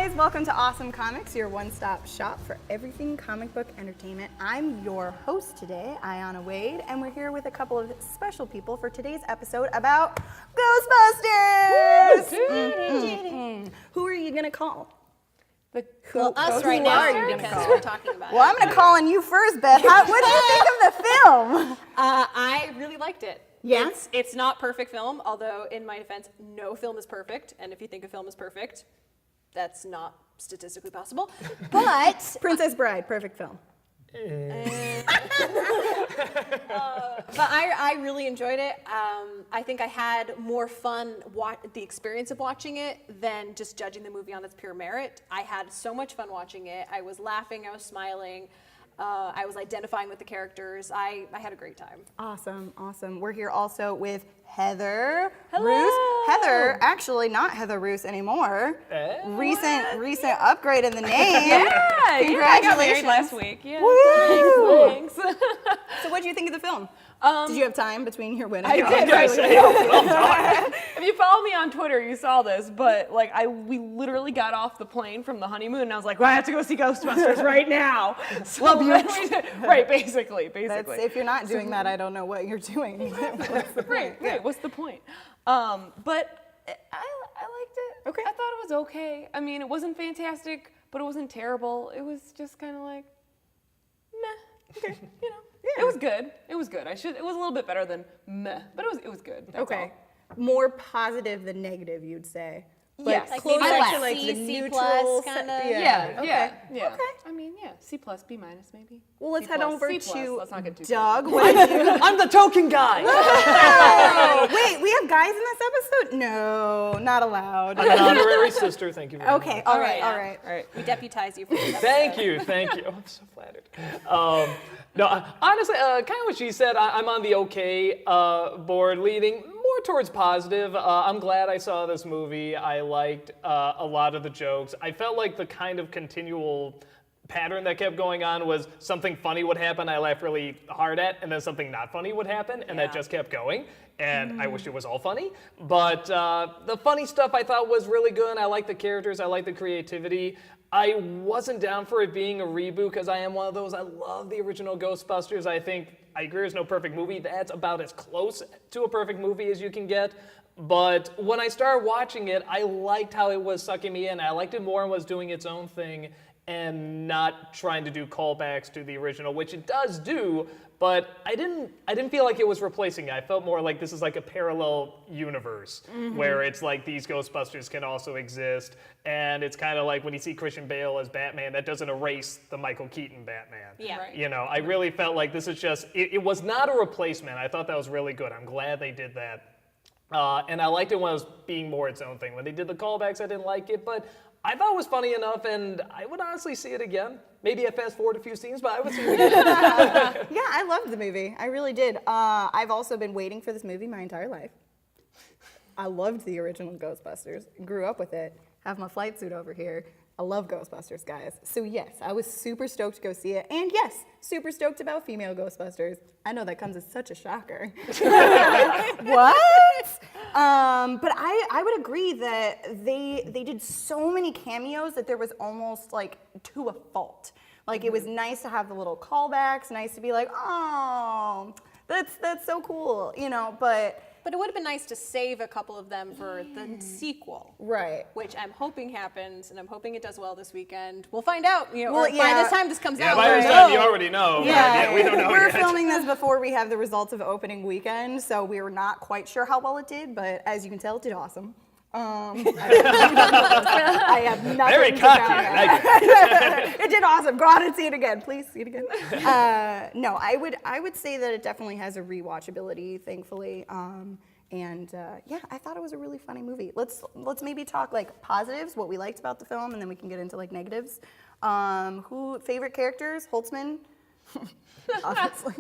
guys, welcome to Awesome Comics, your one-stop shop for everything comic book entertainment. I'm your host today, Aiyanna Wade, and we're here with a couple of special people for today's episode about Ghostbusters! Who are you going to call? Us right now, because we're talking about it. Well, I'm going to call on you first, Beth. What do you think of the film? I really liked it. Yeah? It's not perfect film, although in my defense, no film is perfect. And if you think a film is perfect, that's not statistically possible. But Princess Bride, perfect film. But I really enjoyed it. I think I had more fun the experience of watching it than just judging the movie on its pure merit. I had so much fun watching it. I was laughing, I was smiling. I was identifying with the characters. I had a great time. Awesome, awesome. We're here also with Heather Hello. Roos. Heather, actually not Heather Roos anymore. Recent upgrade in the name. Yeah, Congratulations. I got married last week. Yeah, Woo! thanks. So what did you think of the film? Did you have time between your wedding? I did. If you follow me on Twitter, you saw this, but like we literally got off the plane from the honeymoon, and I was like, well, I have to go see Ghostbusters right now. So Love you. Right, basically. If you're not doing that, I don't know what you're doing. What's the point? Right. What's the point? But I liked it. Okay. I thought it was okay. I mean, it wasn't fantastic, but it wasn't terrible. It was just kind of like, meh. Okay. You know. Yeah. It was good. It was good. It was a little bit better than meh, but it was good. That's Okay. all. More positive than negative, you'd say. But Yes. Like closer maybe to like the C, C neutral plus set- kinda. Yeah. Okay. Okay. I mean, yeah. C+, B- maybe. Well, let's C+, head over C+. to Let's not get too Doug. crazy. What did you? I'm the token guy. Oh, wait, we have guys in this episode? No, not allowed. I'm an honorary sister. Thank you very much. Okay, all right. yeah. All right. We deputize you for this Thank you. I'm so flattered. No, honestly, kind of what she said. I'm on the okay board, leaning more towards positive. I'm glad I saw this movie. I liked a lot of the jokes. I felt like the kind of continual pattern that kept going on was something funny would happen, I laughed really hard at, and then something not funny would happen, and that just kept going. And I wish it was all funny. But the funny stuff I thought was really good. I like the characters. I like the creativity. I wasn't down for it being a reboot because I am one of those. I love the original Ghostbusters. I agree there's no perfect movie. That's about as close to a perfect movie as you can get. But when I started watching it, I liked how it was sucking me in. I liked it more and was doing its own thing and not trying to do callbacks to the original, which it does do, but I didn't feel like it was replacing it. I felt more like this is like a parallel universe where it's like these Ghostbusters can also exist, and it's kind of like when you see Christian Bale as Batman, that doesn't erase the Michael Keaton Batman. Yeah. Right. You know, I really felt like this is just, it was not a replacement. I thought that was really good. I'm glad they did that. And I liked it when it was being more its own thing. When they did the callbacks, I didn't like it, but I thought it was funny enough, and I would honestly see it again. Maybe I fast forward a few scenes, but I would see it again. Yeah, I loved the movie. I really did. I've also been waiting for this movie my entire life. I loved the original Ghostbusters. Grew up with it. Have my flight suit over here. I love Ghostbusters, guys. So yes, I was super stoked to go see it. And yes, super stoked about female Ghostbusters. I know that comes as such a shocker. What? But I would agree that they did so many cameos that there was almost like to a fault. Like it was nice to have the little callbacks, nice to be like, oh, that's so cool, you know, But it would have been nice to save a couple of them for the sequel. Right. Which I'm hoping happens, and I'm hoping it does well this weekend. We'll find out, you know, Well, or by yeah. this time this comes Yeah, out. by this we'll time you know. already know. but Yeah, we don't know we're yet. filming this before we have the results of opening weekend, so we were not quite sure how well it did, but as you can tell, it did awesome. I have nothing Very to cocky. counter. I like it. It did awesome. Go out and see it again, please. See it again. No, I would say that it definitely has a rewatchability, thankfully. Yeah, I thought it was a really funny movie. Let's maybe talk like positives, what we liked about the film, and then we can get into like negatives. Favorite characters? Holtzman, obviously.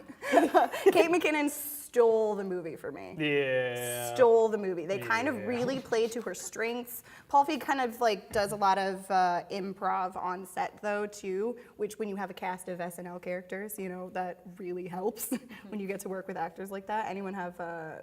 Kate McKinnon stole the movie for me. Yeah. Stole the movie. They kind of really played to her strengths, Paul Feig kind of like does a lot of improv on set though too, which when you have a cast of SNL characters, you know, that really helps when you get to work with actors like that. Anyone have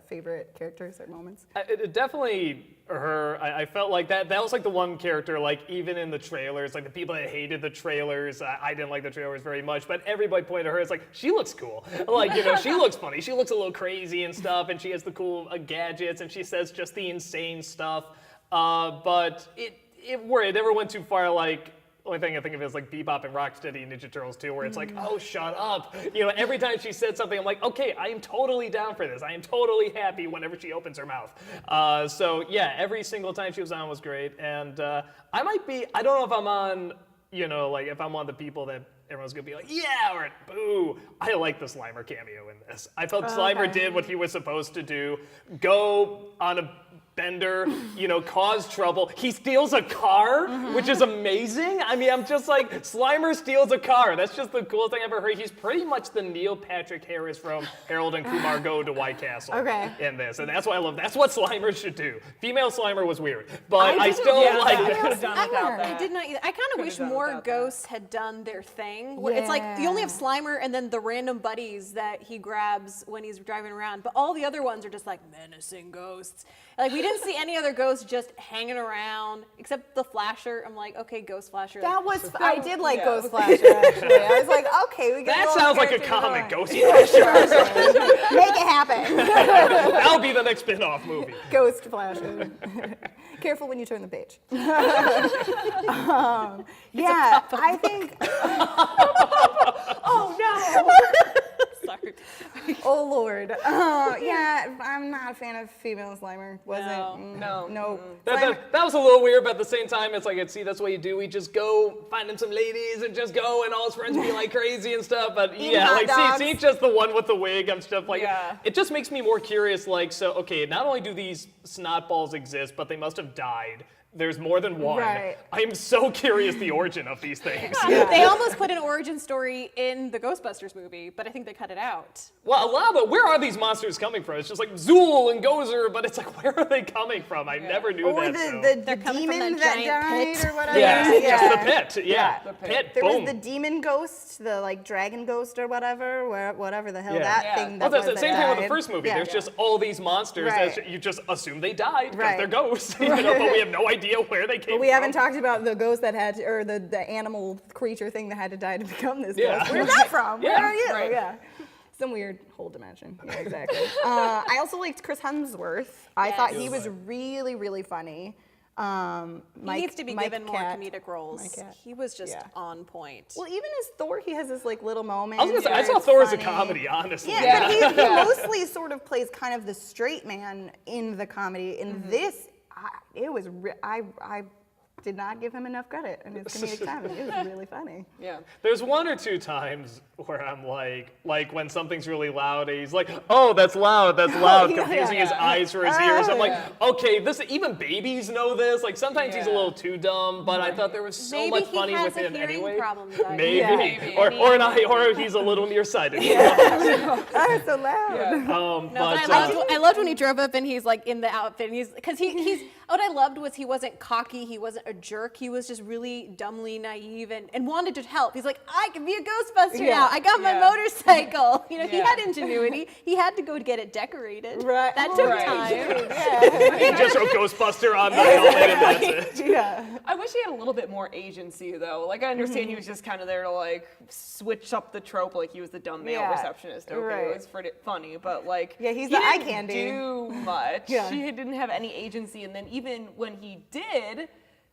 favorite characters or moments? Definitely her. I felt like that was like the one character, like even in the trailers, like the people that hated the trailers, I didn't like the trailers very much, but everybody pointed to her as like, she looks cool. Like, you know, she looks funny. She looks a little crazy and stuff, and she has the cool gadgets, and she says just the insane stuff. But it never went too far. Like, only thing I think of is like Bebop and Rocksteady and Ninja Turtles 2, where it's like, oh, shut up. You know, every time she said something, I'm like, okay, I am totally down for this. I am totally happy whenever she opens her mouth. So yeah, every single time she was on was great. And I don't know if I'm on, you know, like if I'm on the people that everyone's gonna be like, yeah, or boo. I like the Slimer cameo in this. I felt Slimer did what he was supposed to do. Go on a bender, you know, cause trouble. He steals a car, which is amazing. I mean, I'm just like, Slimer steals a car. That's just the coolest thing I've ever heard. He's pretty much the Neil Patrick Harris from Harold and Kumar Go to White Castle in this. And that's what I love. That's what Slimer should do. Female Slimer was weird, but I still like it. I did not either. I kind of wish more ghosts had done their thing. Where it's like you only have Slimer and then the random buddies that he grabs when he's driving around, but all the other ones are just like menacing ghosts. Like we didn't see any other ghosts just hanging around, except the Flasher. I'm like, okay, Ghost Flasher. I did like Ghost Flasher actually. I was like, okay, we got That sounds like a comic, Ghost Flasher. Make it happen. That'll be the next spin-off movie. Ghost Flasher. Careful when you turn the page. Yeah, I think. Oh no! Sorry. Oh Lord. Yeah, I'm not a fan of female Slimer. No. That was a little weird, but at the same time, it's like, see, that's what you do. We just go find him some ladies and just go, and all his friends be like crazy and stuff. But see, just the one with the wig and stuff like. It just makes me more curious. Like, so okay, not only do these snot balls exist, but they must have died. There's more than one. Right. I am so curious the origin of these things. They almost put an origin story in the Ghostbusters movie, but I think they cut it out. Well, a lot of where are these monsters coming from? It's just like Zool and Gozer, but it's like, where are they coming from? I never knew or that. the coming demon from that that giant died pit. or whatever. Just the pit. Yeah. The pit. There Boom. was the demon ghost, the like dragon ghost or whatever, whatever the hell that thing Well, that that's was the same that thing with the died. first movie. There's just all these monsters that you just assume they died because they're ghosts, you know, but we have no idea where they came from. We haven't talked about the ghost that had to, or the animal creature thing that had to die to become this ghost. Where's that from? Where are you? Yeah. Some weird whole dimension. Yeah, exactly. I also liked Chris Hemsworth. I thought he was really, really funny. He needs to be given more comedic roles. He was just on point. Well, even as Thor, he has this like little moment. I was gonna say, I saw Thor as a comedy, honestly. Yeah, but he mostly sort of plays kind of the straight man in the comedy. In this, I did not give him enough credit in his comedic timing. It was really funny. Yeah. There's one or two times where I'm like when something's really loud, and he's like, "Oh, that's loud, confusing his eyes for his ears. I'm like, okay, this even babies know this. Like sometimes he's a little too dumb, but I thought there was so Maybe much he funny has with a him hearing anyway. problem, Maybe. Or he's a little nearsighted. That's so loud. I loved when he drove up and he's like in the outfit, and he's what I loved was he wasn't cocky, he wasn't a jerk, he was just really dumbly naive and wanted to help. He's like, I can be a Ghostbuster now. I got my motorcycle. You know, he had ingenuity. He had to go get it decorated. Right. That took time. He just wrote Ghostbuster on the helmet and that's it. Yeah. I wish he had a little bit more agency though. Like I understand he was just kind of there to like switch up the trope, like he was the dumb male receptionist. Okay, it was pretty funny, but like he's he the eye didn't candy. do much. He didn't have any agency, and then even when he did,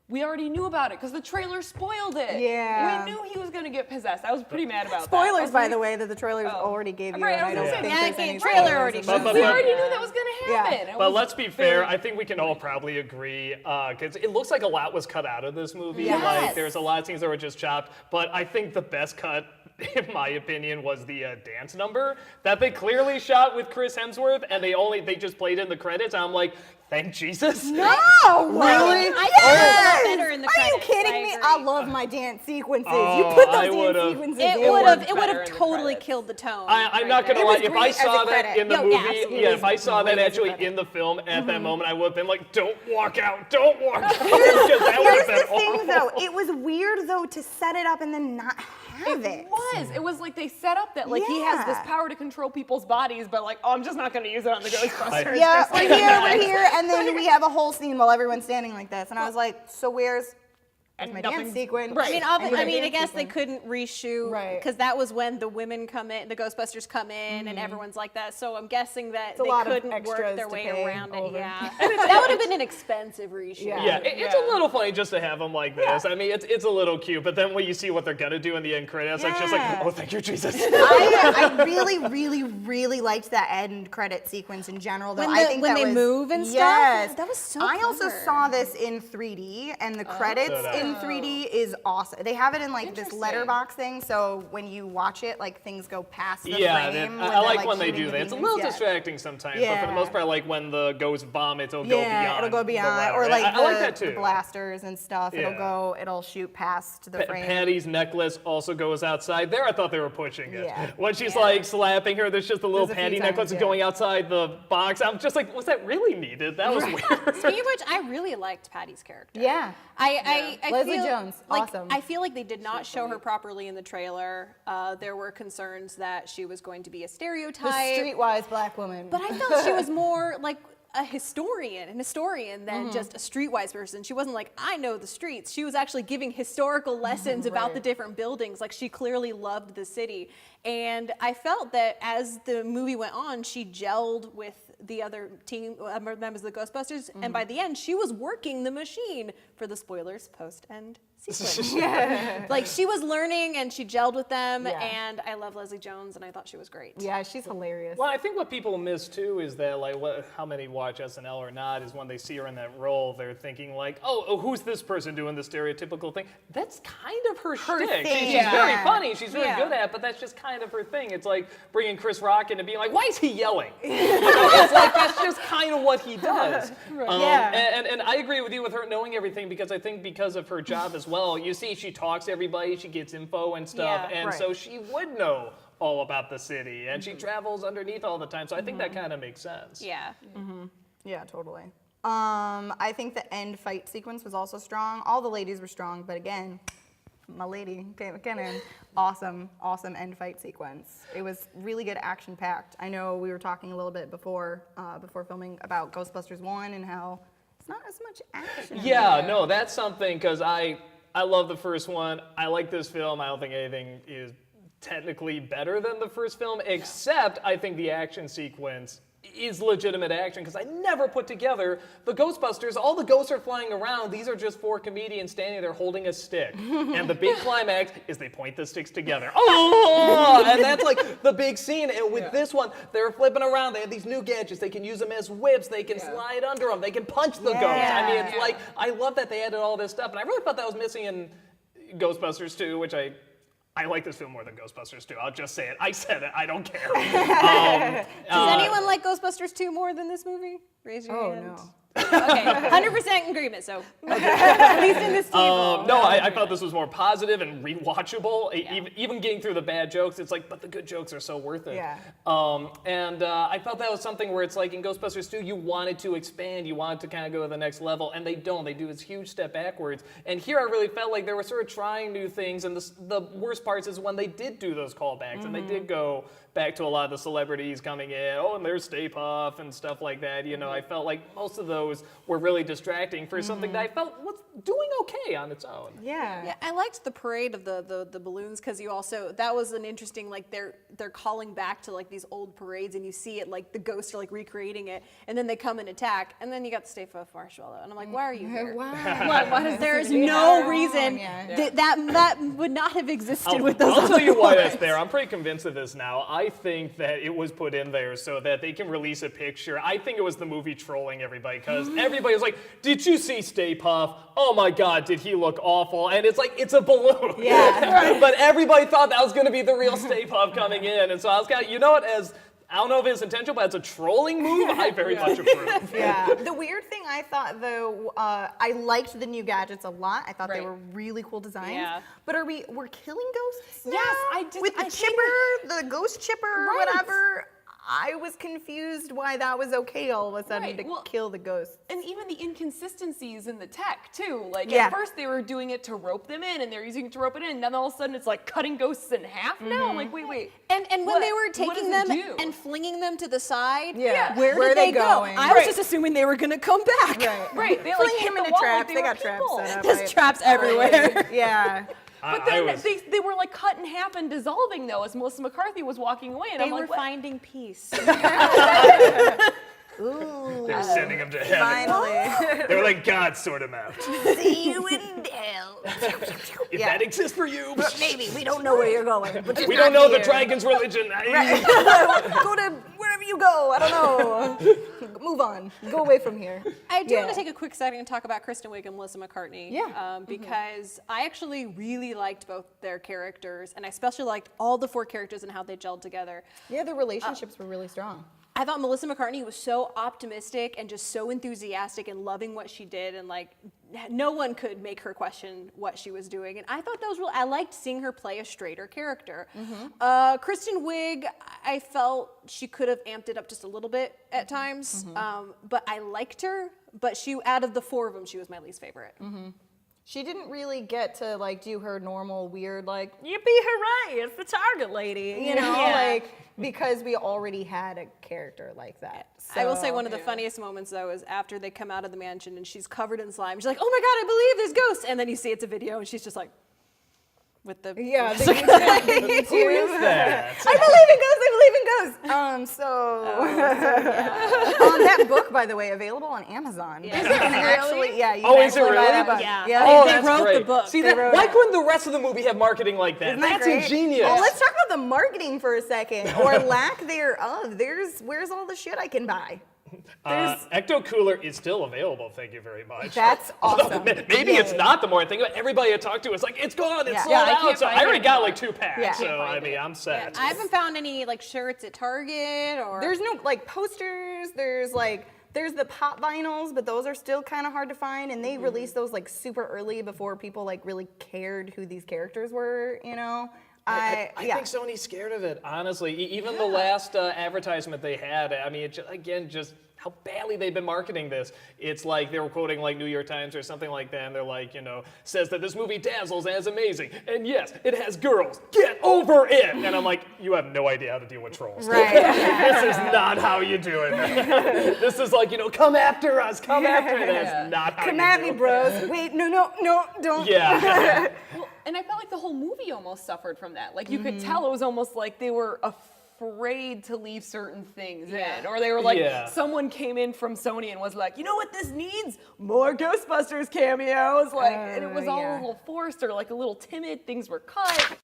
we already knew about it because the trailer spoiled it. Yeah. We knew he was going to get possessed. I was pretty mad about that. Spoilers, by the way, that the trailers already gave you. Right, And I I was don't gonna think say, there's any trailer spoilers already in showed. this. We already knew that was going to happen. It But was let's be fair, I think we can all probably agree, because it looks like a lot was cut out of this movie. Yes. Like there's a lot of things that were just chopped, but I think the best cut in my opinion, was the dance number that they clearly shot with Chris Hemsworth, and they just played in the credits. I'm like, thank Jesus. No! I Really? thought it was better in the Are you credits. kidding I me? agree. I love my dance sequences. You Oh, put I those would've- dance sequences It in. would better have in the totally credits. killed the tone. I'm not gonna It lie. was If I great as saw a that credit. in the No, movie, absolutely. yeah, if I saw that Great as a actually credit. in the film at that moment, I would have been like, "Don't walk out! Don't walk out!" Because that would Here's have the been thing, awful. though. It was weird, though, to set it up and then not have it. It was like they set up that like he has this Yeah. power to control people's bodies, but like, oh, I'm just not gonna use it on the Ghostbusters. Yeah, Just like, we're here, and then we have a whole scene while everyone's standing like this, and I was like, so where's and my nothing- dance sequence? Right. I mean, I dance guess they sequence. couldn't reshoot Right. because that was when the women come in, the Ghostbusters come in, and everyone's like that. So I'm guessing that a they lot of couldn't work extras their to way pay around it. over. Yeah, that would have been an expensive reshoot. Yeah. It's a little funny just to have them like this. I mean, it's a little cute, but then when you see what they're gonna do in the end credits, it's just like, Yeah. oh, thank you, Jesus. I really, really, really liked that end credit sequence in general, though. When I the- think when that they was, move and stuff? yes. That was so I also clever. saw this in 3D, and the credits So did I. in 3D is awesome. They have it in like this Interesting. letterbox thing, so when you watch it, like things go past the Yeah, frame. I they're, like when they shooting do the that. It's a beams. little Yeah. distracting sometimes, but for the Yeah. most part, like when the ghost vomits, it'll go Yeah, beyond. it'll go the beyond, letter. or like I like that the too. blasters and stuff. Yeah. It'll shoot past the frame. Patty's necklace also goes outside. There, I thought they were pushing it. Yeah. When she's like slapping her, there's just a little There's a few Patty times, necklace yeah. going outside the box. I'm just like, was that really needed? That was weird. Speaking of which, I really liked Patty's character. Yeah. I Leslie feel Jones, like, awesome. I feel like they did not show her properly in the trailer. There were concerns that she was going to be a The stereotype. streetwise black woman. But I felt she was more like an historian Mm-hmm. than just a streetwise person. She wasn't like, I know the streets. She was actually giving historical lessons about the different buildings. Like she clearly loved the city. And I felt that as the movie went on, she gelled with the other team members of the Ghostbusters. And by the end, she was working the machine for the spoilers post-end sequence. Like she was learning and she gelled with them. Yeah. And I love Leslie Jones and I thought she was great. Yeah, she's hilarious. Well, I think what people miss too is that like how many watch SNL or not is when they see her in that role, they're thinking like, oh, who's this person doing the stereotypical thing? That's kind of her shtick. thing. She's very Yeah. funny. She's very Yeah. good at it, but that's just kind of her thing. It's like bringing Chris Rock in and being like, why is he yelling? You know, it's like that's just kind of what he does. Yeah. And I agree with you with her knowing everything because I think because of her job as well, you see she talks to everybody, she gets info and stuff, Yeah. and Right. so she would know all about the city, and she travels underneath all the time. So I think that kind of makes sense. Yeah. Yeah, totally. I think the end fight sequence was also strong. All the ladies were strong, but again, my lady, Kate McKinnon, awesome end fight sequence. It was really good, action packed. I know we were talking a little bit before filming about Ghostbusters 1 and how it's not as much action. Yeah, no, that's something because I love the first one. I like this film. I don't think anything is technically better than the first film, except I think the action sequence is legitimate action because I never put together the Ghostbusters. All the ghosts are flying around. These are just four comedians standing there holding a stick. And the big climax is they point the sticks together. Oh! And that's like the big scene. And with this one, they're flipping around. They have these new gadgets. They can use them as whips. They can slide under them. They can punch the ghosts. I mean, it's like, I love that they added all this stuff. And I really thought that was missing in Ghostbusters 2, which I like this film more than Ghostbusters 2. I'll just say it. I said it. I don't care. Does anyone like Ghostbusters 2 more than this movie? Raise your hand. no. Okay, 100% in agreement, so. At least in this table. No, I thought this was more positive and rewatchable. Even getting through the bad jokes, it's like, but the good jokes are so worth it. Yeah. And I thought that was something where it's like in Ghostbusters 2, you wanted to expand, you wanted to kind of go to the next level, and they don't. They do this huge step backwards. And here I really felt like they were sort of trying new things, and the worst parts is when they did do those callbacks, and they did go back to a lot of the celebrities coming in, and there's Stay Puft and stuff like that. You know, I felt like most of those were really distracting for something that I felt was doing okay on its own. Yeah. Yeah, I liked the parade of the balloons because that was an interesting, like they're calling back to like these old parades, and you see it like the ghosts are like recreating it, and then they come and attack, and then you got the Stay Puft Marshmallow, and I'm like, why are you here? There's no reason that would not have existed with those. I'll tell you other why ones. that's there. I'm pretty convinced of this now. I think that it was put in there so that they can release a picture. I think it was the movie trolling everybody, because everybody was like, did you see Stay Puft? Oh my God, did he look awful? And it's like, it's a balloon. Yeah. But everybody thought that was going to be the real Stay Puft coming in. And so I was kind of, you know what, I don't know if it's intentional, but as a trolling move, I very much approve. Yeah. The weird thing I thought, though, I liked the new gadgets a lot. I thought they were really cool designs. Yeah. But we're killing ghosts now? Yes, With the chipper, the ghost chipper, Right. whatever. I was confused why that was okay all of a sudden Right, to well, kill the ghosts. And even the inconsistencies in the tech too. Like Yeah. at first they were doing it to rope them in, and they're using it to rope it in. And then all of a sudden it's like cutting ghosts in half now. I'm like, wait. And when What- they were what taking does them it do? and flinging them to the side, Yeah. where Where did they they go? going? I was Right. just assuming they were gonna come back. Right, they like Fling hit him the into wall traps. like They were got traps people. set up. There's traps everywhere. Yeah. But I then was- they were like cut in half and dissolving though as Melissa McCarthy was walking away, and They I'm were like, what? finding peace. Ooh. They're sending him to heaven. Finally. They were like, God, sort him out. See you in hell. If Yeah. that exists for you, Maybe. We don't know where you're going. But we don't know the dragon's religion. Go to wherever you go. I don't know. Move on. Go away from here. I do want Yeah. to take a quick second and talk about Kristen Wiig and Melissa McCartney. Yeah. Because I actually really liked both their characters, and I especially liked all the 4 characters and how they gelled together. Yeah, the relationships were really strong. I thought Melissa McCartney was so optimistic and just so enthusiastic and loving what she did, and like no one could make her question what she was doing. And I thought that was real. I liked seeing her play a straighter character. Kristen Wiig, I felt she could have amped it up just a little bit at times, but I liked her. But out of the 4 of them, she was my least favorite. She didn't really get to like do her normal weird like yippee hooray, it's the Target lady, you know, like because we already had a character like that. I will say one of the funniest moments though is after they come out of the mansion and she's covered in slime. She's like, "Oh my God, I believe there's ghosts!" And then you see it's a video and she's just like, with the Yeah, Who is that? I believe in ghosts. I believe in ghosts. That book, by the way, available on Amazon. Yeah. You can actually, yeah. You Oh, can is it actually buy really? that book. Yeah. Oh, They that's wrote the great. book. See, They that, wrote why it. couldn't the rest of the movie have marketing like that? Isn't that That's great? ingenious. Oh, let's talk about the marketing for a second, or lack thereof. Where's all the shit I can buy? Ecto Cooler is still available. Thank you very much. That's awesome. Maybe it's Yay. not the more I think about it. Everybody I talk to is like, it's gone, it's Yeah. sold Yeah, I out. can't So find I already it got anymore. like 2 packs. Yeah. So I mean, I'm set. I haven't found any like shirts at Target or. There's no like posters. There's the pop vinyls, but those are still kind of hard to find. And they released those like super early before people like really cared who these characters were. You know. I think Sony's scared of it, honestly. Even the last advertisement they had, I mean, just how badly they've been marketing this. It's like they were quoting like New York Times or something like that, and they're like, says that this movie dazzles and is amazing. And yes, it has girls. Get over it! And I'm like, you have no idea how to deal with trolls. Right. This is not how you do it. This is like, come after us, come after us. That's not how Come you at do me, it. bros. Wait, no, don't. Yeah. Well, and I felt like the whole movie almost suffered from that. Like you could tell it was almost like they were afraid to leave certain things in, or they were like, someone came in from Sony and was like, you know what this needs? More Ghostbusters cameos. Like, and it was all a little forced or like a little timid. Things were cut.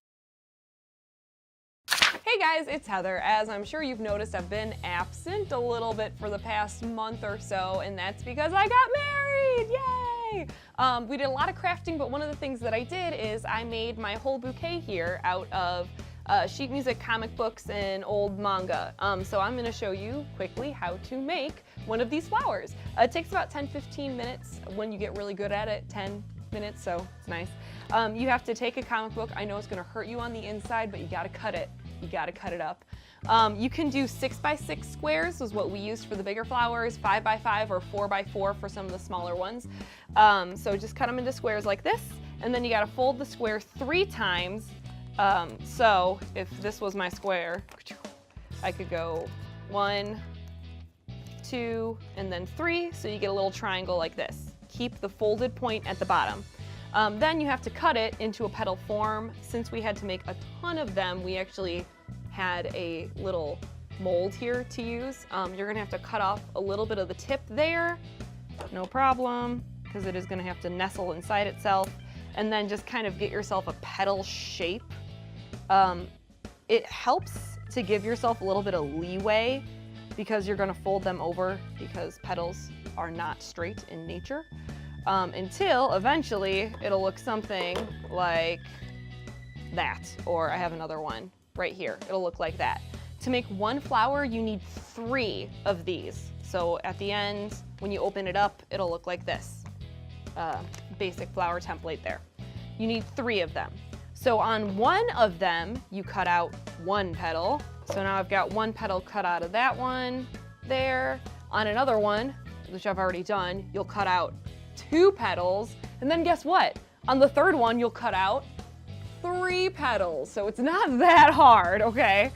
Hey guys, it's Heather. As I'm sure you've noticed, I've been absent a little bit for the past month or so, and that's because I got married. Yay! We did a lot of crafting, but one of the things that I did is I made my whole bouquet here out of sheet music, comic books, and old manga. So I'm going to show you quickly how to make one of these flowers. It takes about 10-15 minutes when you get really good at it, 10 minutes, so it's nice. You have to take a comic book. I know it's going to hurt you on the inside, but you got to cut it. You got to cut it up. You can do 6x6 squares, was what we used for the bigger flowers, 5x5 or 4x4 for some of the smaller ones. So just cut them into squares like this, and then you got to fold the square 3 times. So if this was my square, I could go 1, 2, and then 3, so you get a little triangle like this. Keep the folded point at the bottom. Then you have to cut it into a petal form. Since we had to make a ton of them, we actually had a little mold here to use. You're gonna have to cut off a little bit of the tip there, no problem, because it is gonna have to nestle inside itself, and then just kind of get yourself a petal shape. It helps to give yourself a little bit of leeway because you're gonna fold them over because petals are not straight in nature, until eventually it'll look something like that, or I have another one right here. It'll look like that. To make one flower, you need 3 of these. So at the end, when you open it up, it'll look like this. Basic flower template there. You need 3 of them. So on one of them, you cut out 1 petal. So now I've got 1 petal cut out of that one there. On another one, which I've already done, you'll cut out 2 petals. And then guess what? On the third one, you'll cut out 3 petals. So it's not that hard, okay?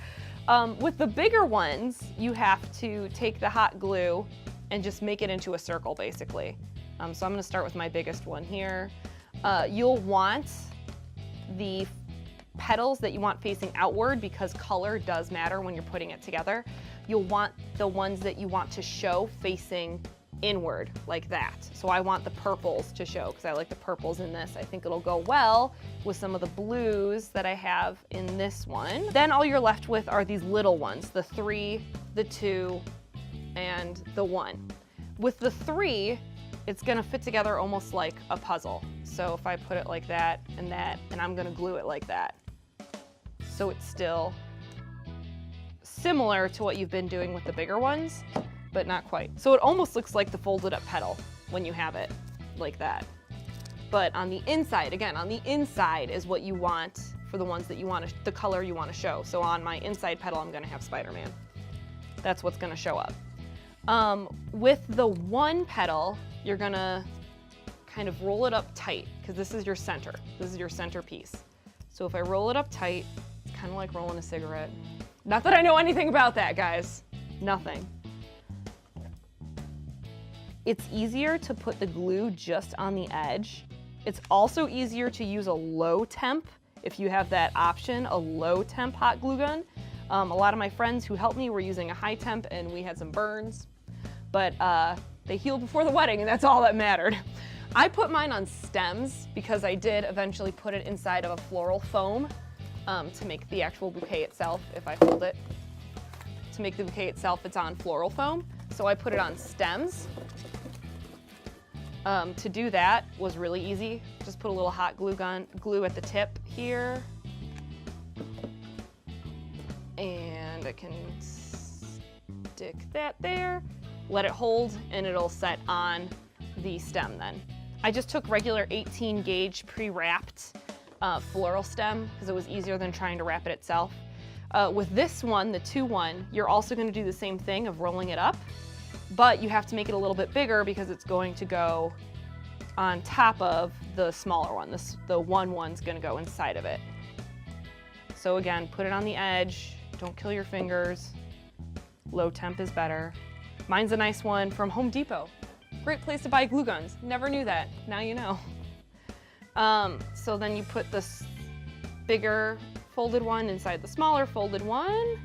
With the bigger ones, you have to take the hot glue and just make it into a circle, basically. So I'm gonna start with my biggest one here. You'll want the petals that you want facing outward because color does matter when you're putting it together. You'll want the ones that you want to show facing inward, like that. So I want the purples to show because I like the purples in this. I think it'll go well with some of the blues that I have in this one. Then all you're left with are these little ones, the 3, the 2, and the 1. With the 3, it's gonna fit together almost like a puzzle. So if I put it like that, and I'm gonna glue it like that. So it's still similar to what you've been doing with the bigger ones, but not quite. So it almost looks like the folded up petal when you have it like that. But on the inside, again, on the inside is what you want for the ones that you want to, the color you want to show. So on my inside petal, I'm gonna have Spider-Man. That's what's gonna show up. With the 1 petal, you're gonna kind of roll it up tight because this is your center. This is your center piece. So if I roll it up tight, it's kind of like rolling a cigarette. Not that I know anything about that, guys. Nothing. It's easier to put the glue just on the edge. It's also easier to use a low temp if you have that option, a low temp hot glue gun. A lot of my friends who helped me were using a high temp and we had some burns, but they healed before the wedding and that's all that mattered. I put mine on stems because I did eventually put it inside of a floral foam to make the actual bouquet itself. If I hold it, to make the bouquet itself, it's on floral foam. So I put it on stems. To do that was really easy. Just put a little hot glue at the tip here. And I can stick that there, let it hold, and it'll set on the stem then. I just took regular 18 gauge pre-wrapped floral stem because it was easier than trying to wrap it itself. With this one, the 2-1, you're also going to do the same thing of rolling it up, but you have to make it a little bit bigger because it's going to go on top of the smaller one. The 1-1's going to go inside of it. So again, put it on the edge. Don't kill your fingers. Low temp is better. Mine's a nice one from Home Depot. Great place to buy glue guns. Never knew that. Now you know. So then you put this bigger folded one inside the smaller folded one.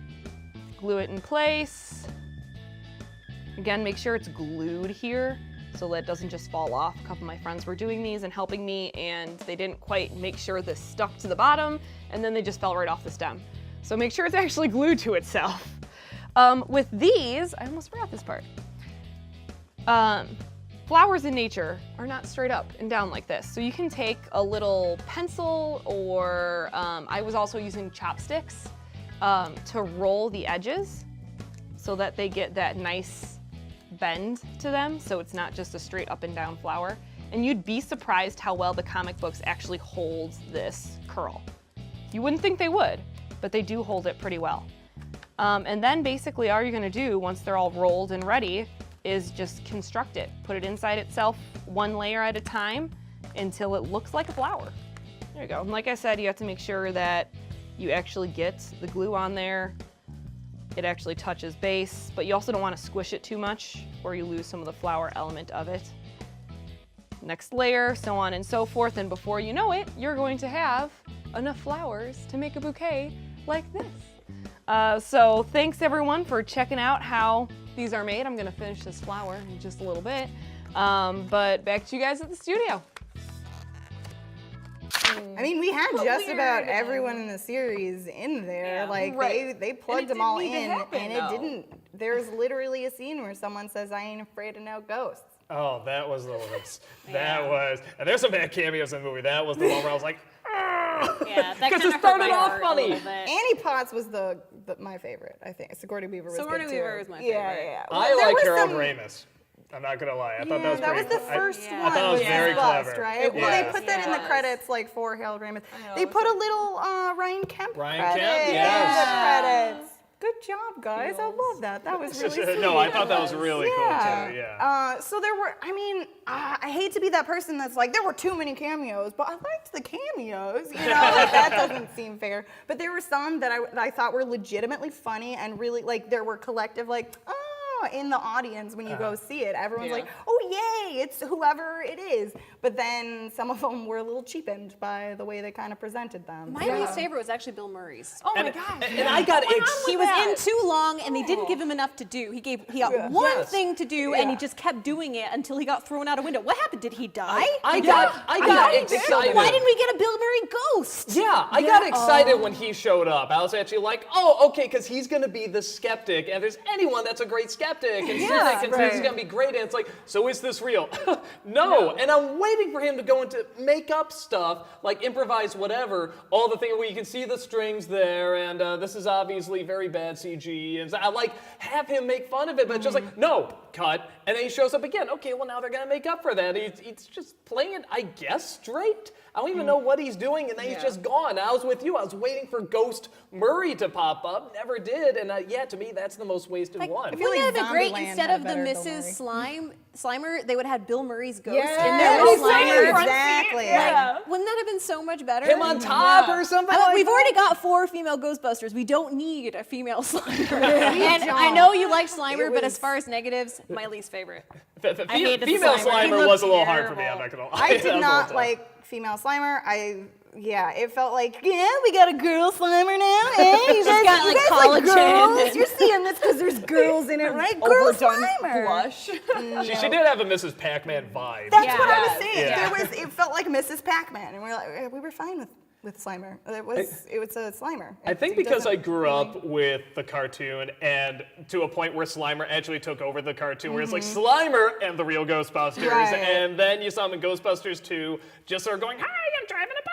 Glue it in place. Again, make sure it's glued here so that it doesn't just fall off. A couple of my friends were doing these and helping me and they didn't quite make sure this stuck to the bottom and then they just fell right off the stem. So make sure it's actually glued to itself. With these, I almost forgot this part. Flowers in nature are not straight up and down like this. So you can take a little pencil or I was also using chopsticks to roll the edges so that they get that nice bend to them. So it's not just a straight up and down flower. And you'd be surprised how well the comic books actually hold this curl. You wouldn't think they would, but they do hold it pretty well. And then basically all you're gonna do once they're all rolled and ready is just construct it. Put it inside itself 1 layer at a time until it looks like a flower. There you go. And like I said, you have to make sure that you actually get the glue on there. It actually touches base, but you also don't want to squish it too much or you lose some of the flower element of it. Next layer, so on and so forth, and before you know it, you're going to have enough flowers to make a bouquet like this. So thanks everyone for checking out how these are made. I'm gonna finish this flower in just a little bit. But back to you guys at the studio. I mean, we had just about everyone in the series in there. Yeah, like right. they plugged it them all didn't need in, to happen, and though. it didn't. There's literally a scene where someone says, "I ain't afraid of no ghosts." Oh, that was the worst. That was. And there's some bad cameos in the movie. That was the one where I was like, Yeah, that because kind it of started off funny. Annie Potts was the my favorite, I think. Sigourney Weaver was Sigourney good too. Weaver was my Yeah, favorite. yeah. I there like was Harold some- Ramis. I'm not gonna lie. I thought Yeah, that was that pretty was the cool. first Yeah. one. I thought it was very Bust, clever. right? It Well, they was. put that in the Yes. credits, like for Harold Ramis. know, They it was put a little Ryan Kemp Ryan credit Kemp, in yes. the credits. Good job, guys. I love that. That was really sweet. No, I thought that was really cool too. Yeah. So there were, I mean, I hate to be that person that's like, there were too many cameos, but I liked the cameos. You know, like that doesn't seem fair. But there were some that I thought were legitimately funny and really, like, there were collective, like, oh, in the audience when you go see it. Everyone's Yeah. like, oh, yay, it's whoever it is. But then some of them were a little cheapened by the way they kind of presented them. My least favorite was actually Bill Murray's. Oh my And, gosh. and I got He was in too long, and they didn't give him enough to do. He got one Yes. thing to do, and he just kept doing it until he got thrown out a window. What happened? Did he die? I got excited. Why didn't we get a Bill Murray ghost? Yeah, I got excited when he showed up. I was actually like, oh, okay, because he's going to be the skeptic. And if there's anyone that's a great skeptic and cynic and says he's going to be great, and it's like, so is this real? No. And I'm waiting for him to go into make up stuff, like improvise whatever, all the thing where you can see the strings there, and this is obviously very bad CG. And I like have him make fun of it, but it's just like, no, cut. And then he shows up again. Okay, well, now they're going to make up for that. He's just playing it, I guess, straight. I don't even know what he's doing, and then he's just gone. I was with you. I was waiting for Ghost Murray to pop up. Never did. And yeah, to me, that's the most wasted one. feel Wouldn't like it have been great Zombieland instead had of the better Bill Mrs. Slimer, they would have had Bill Murray's ghost in Yeah, there with Slimer? exactly. Wouldn't that have been so much better? Him on top or something like We've that? already got 4 female Ghostbusters. We don't need a female Slimer. We And don't. I know you like Slimer, It but was- as far as negatives, my least favorite. I hated female Slimer. He Slimer was looked a little hard for me. I'm terrible. not gonna lie. I That did was a not little like female Slimer. It felt like, yeah, we got a girl Slimer now. Hey, you guys, got, you like, guys like collagen girls. and- You're seeing this because there's girls in it, right? Girl Overdone Slimer. blush. She did have a Mrs. Pac-Man vibe. That's Yeah. what I was Yeah. saying. Yeah. It felt like Mrs. Pac-Man, and we were fine with Slimer. It was a Slimer. I think because I grew up with the cartoon and to a point where Slimer actually took over the cartoon, where it's like Slimer and the real Ghostbusters, Right. and then you saw him in Ghostbusters 2, just sort of going, "Hi, I'm driving a bus."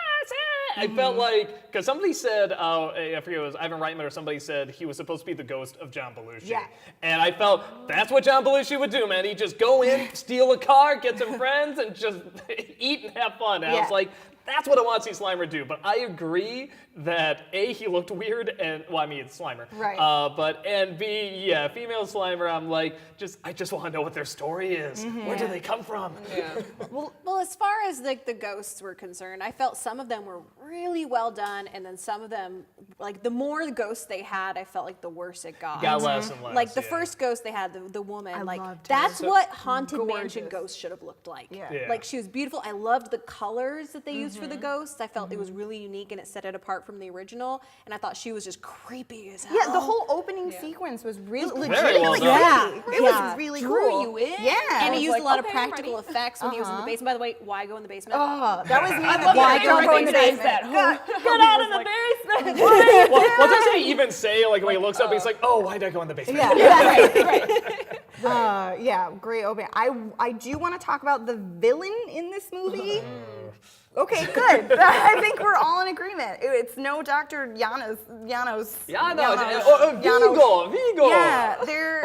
I felt like because somebody said, I forget, it was Ivan Reitman or somebody said he was supposed to be the ghost of John Belushi. Yeah. And I felt that's what John Belushi would do, man. He'd just go in, steal a car, get some friends, and just eat and have fun. And I was Yeah. like, that's what I want to see Slimer do. But I agree that A, he looked weird, and well, I mean, it's Slimer. Right. And B, yeah, female Slimer, I'm like, I just want to know what their story is. Where do they come from? Well, as far as like the ghosts were concerned, I felt some of them were really well done, and then some of them, like the more ghosts they had, I felt like the worse it got. Got less and less. Like the yeah. first ghost they had, the woman, I like loved her. that's what Haunted Mansion Gorgeous. ghost should have looked like. Yeah. Yeah. Like she was beautiful. I loved the colors that they used for the ghosts. I felt it was really unique and it set it apart from the original. And I thought she was just creepy as hell. Yeah, the whole opening sequence was really very well legitimately done. creepy. It Yeah. was really Drew cool. you in. Yeah. And he used like, a lot of okay, I'm practical ready. effects when he was in the basement. By the way, why go in the basement? Oh, that was me in the love Why that don't go in the everybody says basement. that. Get out of the basement. Well, doesn't he even say, like, when he looks up, he's like, oh, why'd I go in the basement? Yeah, great opening. I do want to talk about the villain in this movie. Okay, good. I think we're all in agreement. It's no Dr. Janos. Yeah, no, Vigo. Yeah,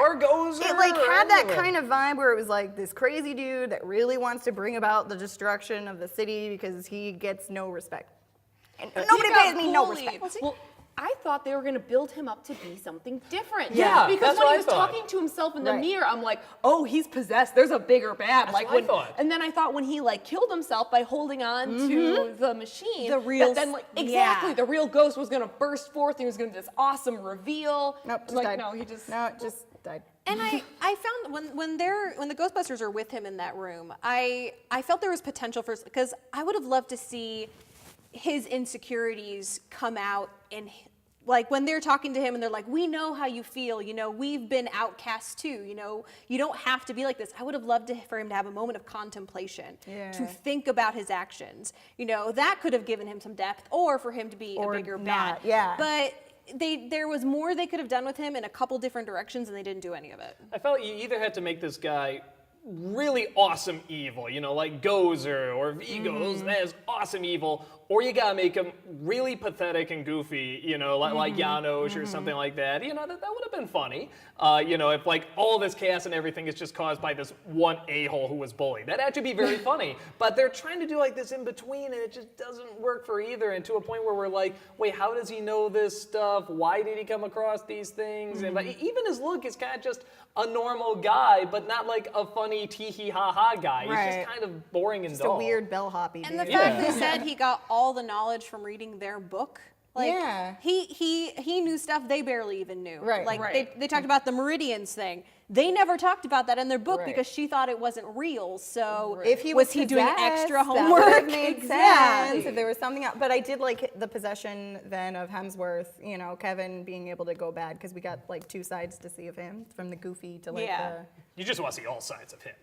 Or Gozer. It like or had that anyone. kind of vibe where it was like this crazy dude that really wants to bring about the destruction of the city because he gets no respect. And nobody He got pays me no bullied. respect. Well, I thought they were going to build him up to be something different. Yeah, because that's when what he I was thought. talking to himself in the Right. mirror, I'm like, oh, he's possessed. There's a bigger bad. That's what I thought. And then I thought when he like killed himself by holding on to the machine, The real- then like yeah. exactly the real ghost was going to burst forth. He was going to this awesome reveal. Nope, just like died. no, he just No, it just died. And I found when the Ghostbusters are with him in that room, I felt there was potential for, because I would have loved to see his insecurities come out in like when they're talking to him and they're like, we know how you feel, we've been outcast too, you don't have to be like this. I would have loved for him to have a moment of contemplation, to think about his actions. That could have given him some depth, or for him to be a bigger bad. Yeah. But there was more they could have done with him in a couple different directions, and they didn't do any of it. I felt you either had to make this guy really awesome evil, like Gozer or Vigo, that is awesome evil, or you gotta make him really pathetic and goofy, like Janos or something like that. That would have been funny. If like all this chaos and everything is just caused by this one a-hole who was bullied. That'd actually be very funny. But they're trying to do like this in between, and it just doesn't work for either. And to a point where we're like, wait, how does he know this stuff? Why did he come across these things? And like, even his look is kind of just a normal guy, but not like a funny tee-hee-ha-ha guy. Right. He's just kind of boring and Just dull. a weird bellhoppy And dude. the fact they said he got all the knowledge from reading their book. Like, Yeah. he knew stuff they barely even knew. Right. Like Right. they talked about the Meridians thing. They never talked about that in their book Right. because she thought it wasn't real. So If he was he doing possessed, extra that would homework? have made Yeah. sense if there was something else. But I did like the possession then of Hemsworth, Kevin being able to go bad, because we got like two sides to see of him, from the goofy to like Yeah. You just want to see all sides of him.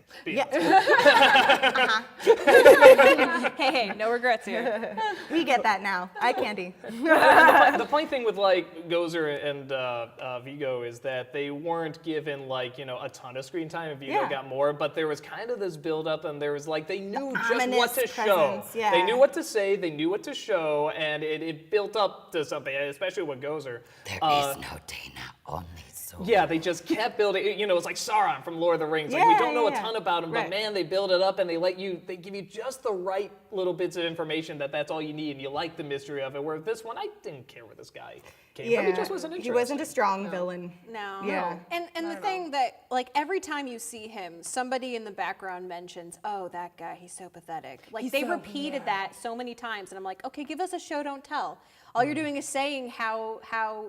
Hey, no regrets here. we get that now. Eye candy. The funny thing with like Gozer and Vigo is that they weren't given like a ton of screen time. Vigo Yeah. got more, but there was kind of this build up, and there was like they knew just ominous what to show. presence, yeah. They knew what to say, they knew what to show, and it built up to something. Especially with Gozer. There is no Dana, only Soul. Yeah, they just kept building. It's like Sauron from Lord of the Rings. Like we Yeah, don't know yeah, a ton about him, but right. man, they build it up and they give you just the right little bits of information that's all you need, and you like the mystery of it. Where this one, I didn't care where this guy came from. He just wasn't interesting. He wasn't a strong villain. No. Yeah. And the thing that, like, every time you see him, somebody in the background mentions, oh, that guy, he's so pathetic. Like, they repeated that so many times, and I'm like, okay, give us a show, don't tell. All you're doing is saying how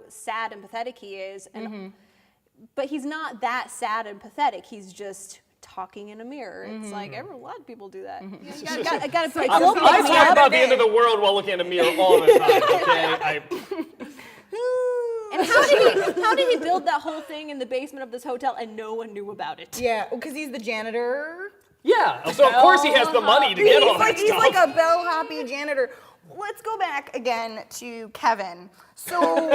sad and pathetic he is, and but he's not that sad and pathetic. He's just talking in a mirror. It's like, a lot of people do that. You gotta put I talk about the end of the world while looking in a mirror all the time. Okay, And how did he build that whole thing in the basement of this hotel and no one knew about it? Yeah, because he's the janitor. yeah. So of course he has the money to get all that He's stuff. like a bellhoppy janitor. Let's go back again to Kevin. So,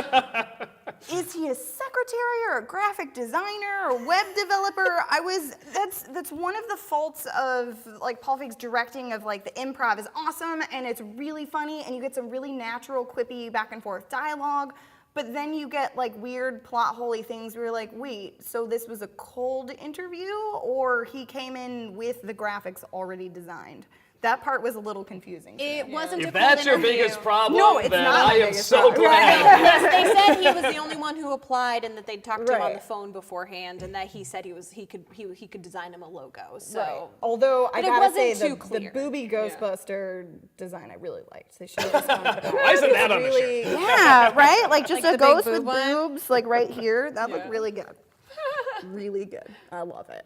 is he a secretary or a graphic designer or web developer? That's one of the faults of like Paul Feig's directing of like the improv is awesome and it's really funny and you get some really natural, quippy back and forth dialogue. But then you get like weird plot holy things where you're like, wait, so this was a cold interview or he came in with the graphics already designed? That part was a little confusing. It wasn't a If cold that's your interview. biggest problem, No, it's then not my I am biggest so problem. glad. Yes, they said he was the only one who applied, and that they'd talked to him on the Right. phone beforehand, and that he said he could design him a logo. So Right. Although I But it gotta say wasn't too the clear. booby Ghostbuster design I really liked. They should have just gone for that. Why isn't that on the Really, yeah, right? Like just Like a the big ghost with boob one? boobs, like right here. That looked really good. Really good. I love it.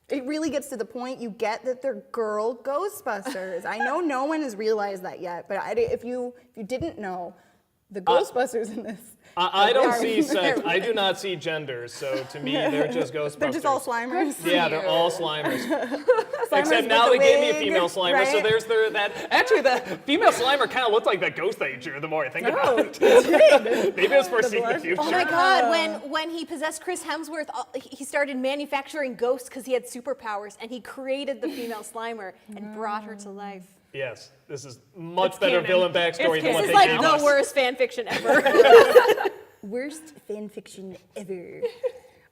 It really gets to the point. You get that they're girl Ghostbusters. I know no one has realized that yet, but if you didn't know, the Ghostbusters in this. I don't see they're- sex. I do not see gender. So to me, they're just Ghostbusters. They're just all slimers. Yeah, they're all Slimers. Except with now the they gave me a wig, female Slimer, so right? there's that. Actually, that female Slimer kind of looked like that ghost that you drew. The more I think about it, maybe it was foreseeing the blush. future. Oh my God! When he possessed Chris Hemsworth, he started manufacturing ghosts because he had superpowers, and he created the female Slimer and brought her to life. Yes, this is much better canon. villain backstory than It's what This they is gave like us. the worst fan fiction ever. Worst fan fiction ever.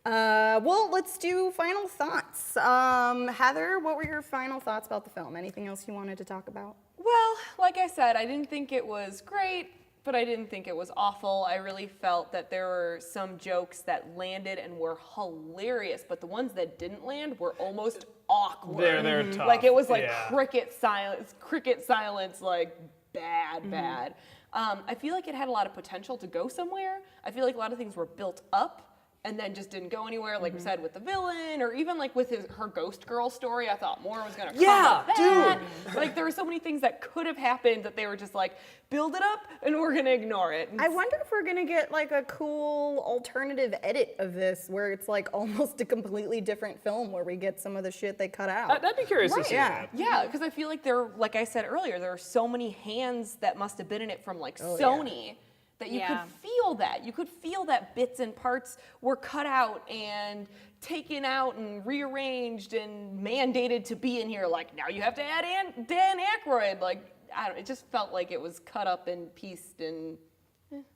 Well, let's do final thoughts. Heather, what were your final thoughts about the film? Anything else you wanted to talk about? Well, like I said, I didn't think it was great, but I didn't think it was awful. I really felt that there were some jokes that landed and were hilarious, but the ones that didn't land were almost awkward. They're tough. Like it was like yeah. cricket silence, like bad. I feel like it had a lot of potential to go somewhere. I feel like a lot of things were built up and then just didn't go anywhere, like we said, with the villain, or even like with her ghost girl story. I thought more was gonna come of that. Like there were so many things that could have happened that they were just like, build it up and we're gonna ignore it. I wonder if we're gonna get like a cool alternative edit of this where it's like almost a completely different film where we get some of the shit they cut out. I'd be curious to see that. Yeah, because I feel like like I said earlier, there are so many hands that must have been in it from like Sony. That you could feel that. You could feel that bits and parts were cut out and taken out and rearranged and mandated to be in here. Like, now you have to add Dan Aykroyd. Like, I don't, it just felt like it was cut up and pieced and...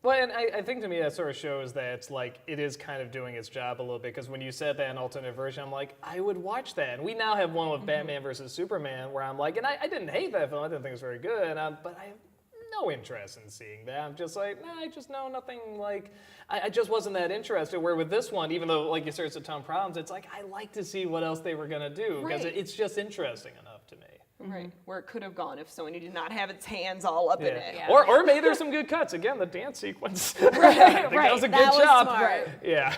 Well, and I think to me that sort of shows that it's like it is kind of doing its job a little bit, because when you said that an alternate version, I'm like, I would watch that. And we now have one with Batman versus Superman where I'm like, and I didn't hate that film, I didn't think it was very good, but I have no interest in seeing that. I'm just like, nah, I just know nothing, like, I just wasn't that interested. Where with this one, even though, like you said, it's a ton of problems, it's like, I like to see what else they were gonna do, because it's just interesting enough to me. Right, where it could have gone if Sony did not have its hands all up in it. Yeah. Or maybe there's some good cuts. Again, the dance sequence. I think that was a good That was job. smart. Yeah.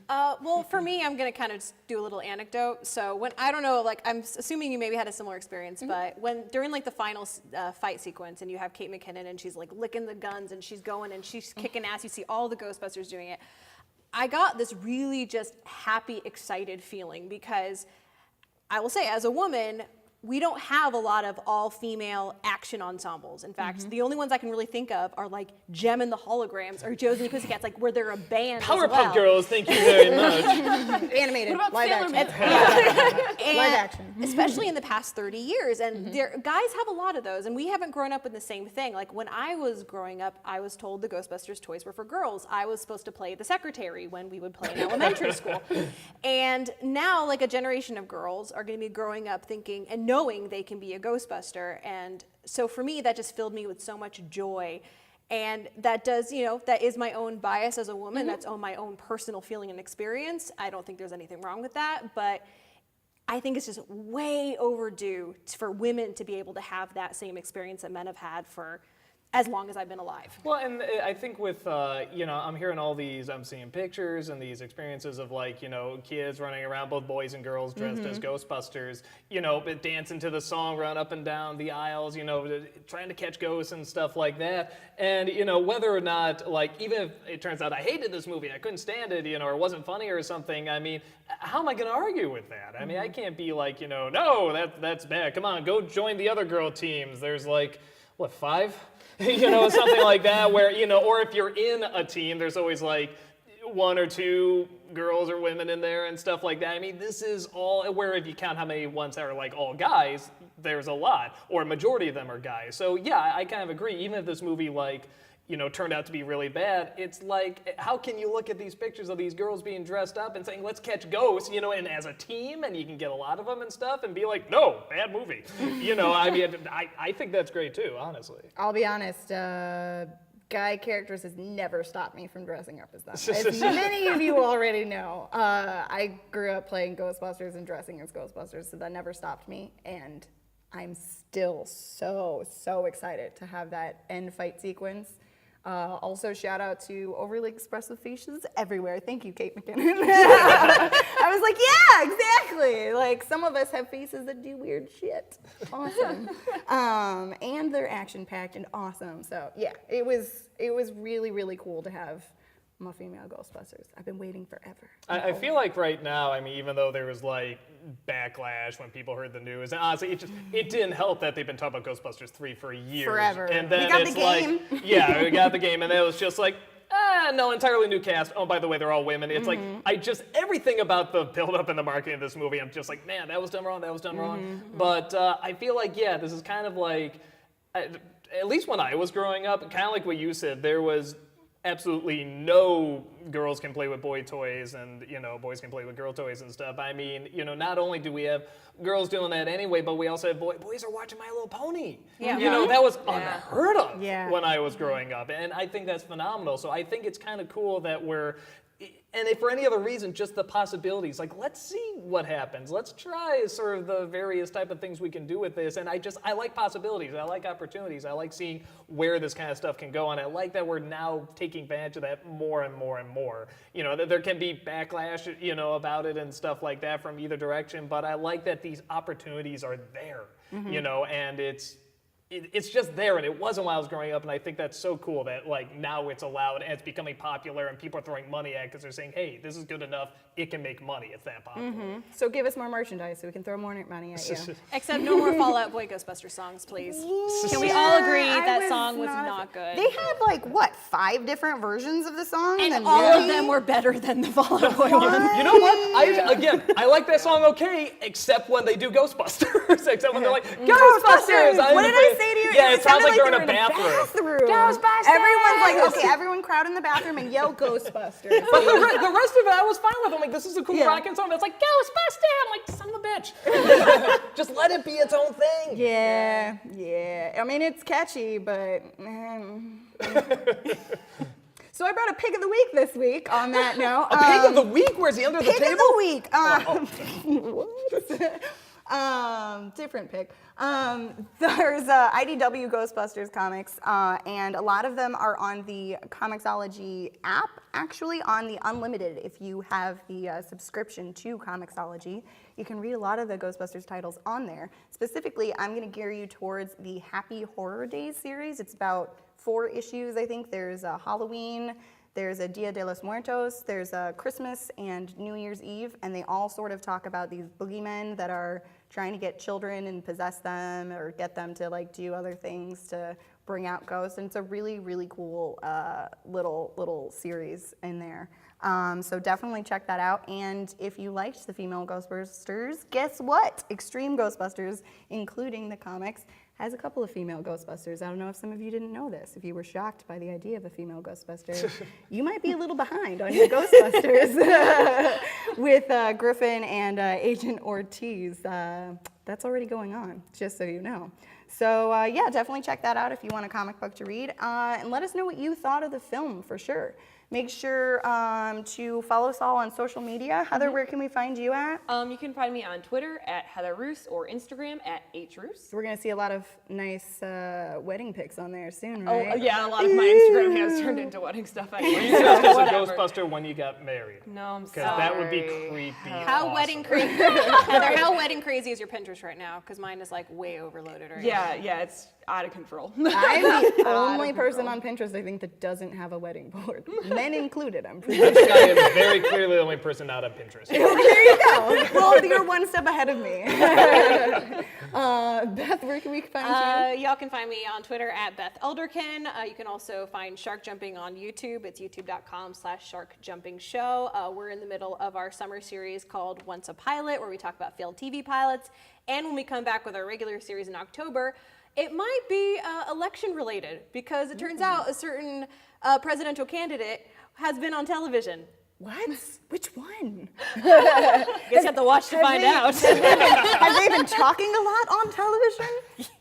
Well, for me, I'm gonna kind of just do a little anecdote. So when, I don't know, like, I'm assuming you maybe had a similar experience, but during like the final fight sequence and you have Kate McKinnon and she's like licking the guns and she's going and she's kicking ass, you see all the Ghostbusters doing it. I got this really just happy, excited feeling, because I will say, as a woman, we don't have a lot of all-female action ensembles. In fact, the only ones I can really think of are like Gem and the Holograms or Josie and the Pussycats, like where they're a band Powerpuff Girls, thank you very much. Animated, What about live Sailor action. And Live action. especially in the past 30 years. And guys have a lot of those, and we haven't grown up with the same thing. Like when I was growing up, I was told the Ghostbusters toys were for girls. I was supposed to play the secretary when we would play in elementary school. And now, like, a generation of girls are gonna be growing up thinking and knowing they can be a Ghostbuster. And so for me, that just filled me with so much joy. And that does, that is my own bias as a woman. That's my own personal feeling and experience. I don't think there's anything wrong with that, but I think it's just way overdue for women to be able to have that same experience that men have had for as long as I've been alive. Well, and I think with, I'm hearing all these, I'm seeing pictures and these experiences of, like, kids running around, both boys and girls dressed as Ghostbusters, but dancing to the song, run up and down the aisles, trying to catch ghosts and stuff like that. And, whether or not, like, even if it turns out I hated this movie, I couldn't stand it, or it wasn't funny or something, I mean, how am I going to argue with that? I mean, I can't be like, no, that's bad. Come on, go join the other girl teams. There's like, what, 5? Something like that, where, or if you're in a team, there's always like 1 or 2 girls or women in there and stuff like that. I mean, this is all, where if you count how many ones that are like all guys, there's a lot, or a majority of them are guys. So yeah, I kind of agree. Even if this movie, like, turned out to be really bad, it's like, how can you look at these pictures of these girls being dressed up and saying, let's catch ghosts, and as a team, and you can get a lot of them and stuff, and be like, no, bad movie. I mean, I think that's great too, honestly. I'll be honest, guy characters has never stopped me from dressing up as them. As many of you already know, I grew up playing Ghostbusters and dressing as Ghostbusters, so that never stopped me, and I'm still so excited to have that end fight sequence. Also, shout out to overly expressive faces everywhere. Thank you, Kate McKinnon. I was like, yeah, exactly. Like, some of us have faces that do weird shit. Awesome. And they're action-packed and awesome. So, yeah, it was really, really cool to have my female Ghostbusters. I've been waiting forever. I feel like right now, I mean, even though there was like backlash when people heard the news, and honestly, it didn't help that they've been talking about Ghostbusters 3 for years. Forever. And then We got it's the game. like, yeah, we got the game, and it was just like, no, entirely new cast. Oh, by the way, they're all women. It's like, everything about the build-up and the marketing of this movie, I'm just like, man, that was done wrong, that was done wrong. But I feel like, yeah, this is kind of like, at least when I was growing up, kind of like what you said, there was absolutely no girls can play with boy toys and, boys can play with girl toys and stuff. I mean, not only do we have girls doing that anyway, but we also have boys are watching My Little Pony. Yeah. That was unheard of Yeah. when I was growing up. And I think that's phenomenal. So I think it's kind of cool that we're and if for any other reason, just the possibilities. Like, let's see what happens. Let's try sort of the various type of things we can do with this. And I like possibilities. I like opportunities. I like seeing where this kind of stuff can go. And I like that we're now taking advantage of that more and more and more. You know, that there can be backlash, you know, about it and stuff like that from either direction. But I like that these opportunities are there, you know, and it's just there, and it wasn't while I was growing up, and I think that's so cool that like now it's allowed and it's becoming popular, and people are throwing money at it because they're saying, hey, this is good enough, it can make money, it's that popular. So give us more merchandise so we can throw more money at you. Except no more Fall Out Boy Ghostbusters songs, please. Can we all agree that song was not good? They had like, what, 5 different versions of the song? And then all of really? them were better than the Fall Out Boy one. You know what? I like that song okay, except when they do Ghostbusters. Except when they're like, Ghostbusters! What did I say to you? Yeah, it sounds sounded like they're in a bathroom. Ghostbusters! Everyone's like, okay, everyone crowd in the bathroom and yell Ghostbusters. But the rest of it, I was fine with. I'm like, this is a cool rockin' song. But it's like, Ghostbusters! I'm like, son of a bitch. Just let it be its own thing. Yeah. I mean, it's catchy, but... So I brought a pig of the week this week on that note. A pig of the week? Where's he under the table? Pig of the week. What? Different pick. There's IDW Ghostbusters comics, and a lot of them are on the Comixology app, actually on the Unlimited. If you have the subscription to Comixology, you can read a lot of the Ghostbusters titles on there. Specifically, I'm going to gear you towards the Happy Horror Days series. It's about 4 issues, I think. There's a Halloween, there's a Dia de los Muertos, there's a Christmas and New Year's Eve, and they all sort of talk about these boogeymen that are trying to get children and possess them or get them to like do other things to bring out ghosts. And it's a really, really cool little series in there. So definitely check that out. And if you liked the female Ghostbusters, guess what? Extreme Ghostbusters, including the comics, has a couple of female Ghostbusters. I don't know if some of you didn't know this. If you were shocked by the idea of a female Ghostbuster, you might be a little behind on your Ghostbusters with Griffin and Agent Ortiz. That's already going on, just so you know. So yeah, definitely check that out if you want a comic book to read. And let us know what you thought of the film for sure. Make sure to follow us all on social media. Heather, where can we find you at? You can find me on Twitter at Heather Roos or Instagram at HRoos. We're going to see a lot of nice wedding pics on there soon, Oh, right? yeah, a lot of my Instagram has turned into wedding stuff. You said as a Ghostbuster when you got married. No, I'm sorry. Because that would be creepy. How awesome. wedding crazy? Heather, how wedding crazy is your Pinterest right now? Because mine is like way overloaded right now. Yeah, it's out of control. I'm the only person on Pinterest, I think, that doesn't have a wedding board. Men included, I'm pretty sure. I am very clearly the only person not on Pinterest. There you go. Well, you're one step ahead of me. Beth, where can we find you? Y'all can find me on Twitter at Beth Elderkin. You can also find Shark Jumping on YouTube. It's youtube.com/sharkjumpingshow. We're in the middle of our summer series called Once a Pilot, where we talk about failed TV pilots. And when we come back with our regular series in October, it might be election related, because it turns out a certain presidential candidate has been on television. What? Which one? Guess you have to watch to find out. Have they been talking a lot on television?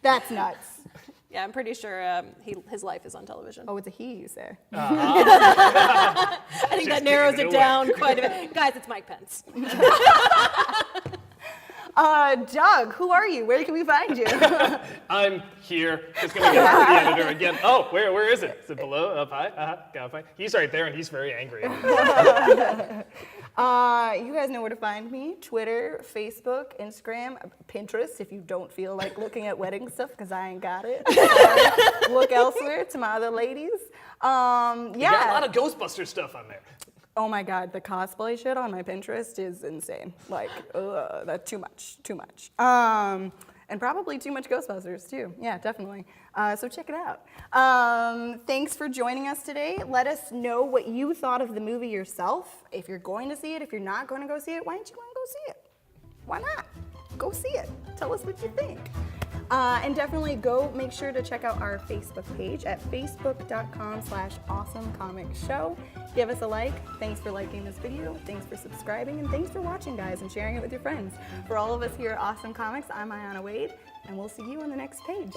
That's nuts. Yeah, I'm pretty sure his life is on television. Oh, it's a he, you say. I think that narrows it down quite a bit. Guys, it's Mike Pence. Doug, who are you? Where can we find you? I'm here. Just gonna get the editor again. Oh, where is it? Is it below? Up high? Gotta find. He's right there, and he's very angry. You guys know where to find me. Twitter, Facebook, Instagram, Pinterest, if you don't feel like looking at wedding stuff, because I ain't got it. Look elsewhere to my other ladies. You got a lot of Ghostbuster stuff on there. Oh my God, the cosplay shit on my Pinterest is insane. Like, that's too much. And probably too much Ghostbusters too. Yeah, definitely. So check it out. Thanks for joining us today. Let us know what you thought of the movie yourself. If you're going to see it, if you're not going to go see it, why don't you want to go see it? Why not? Go see it. Tell us what you think. And definitely go make sure to check out our Facebook page at facebook.com/awesomecomicshow. Give us a like. Thanks for liking this video. Thanks for subscribing. And thanks for watching, guys, and sharing it with your friends. For all of us here at Awesome Comics, I'm Aiyanna Wade, and we'll see you on the next page.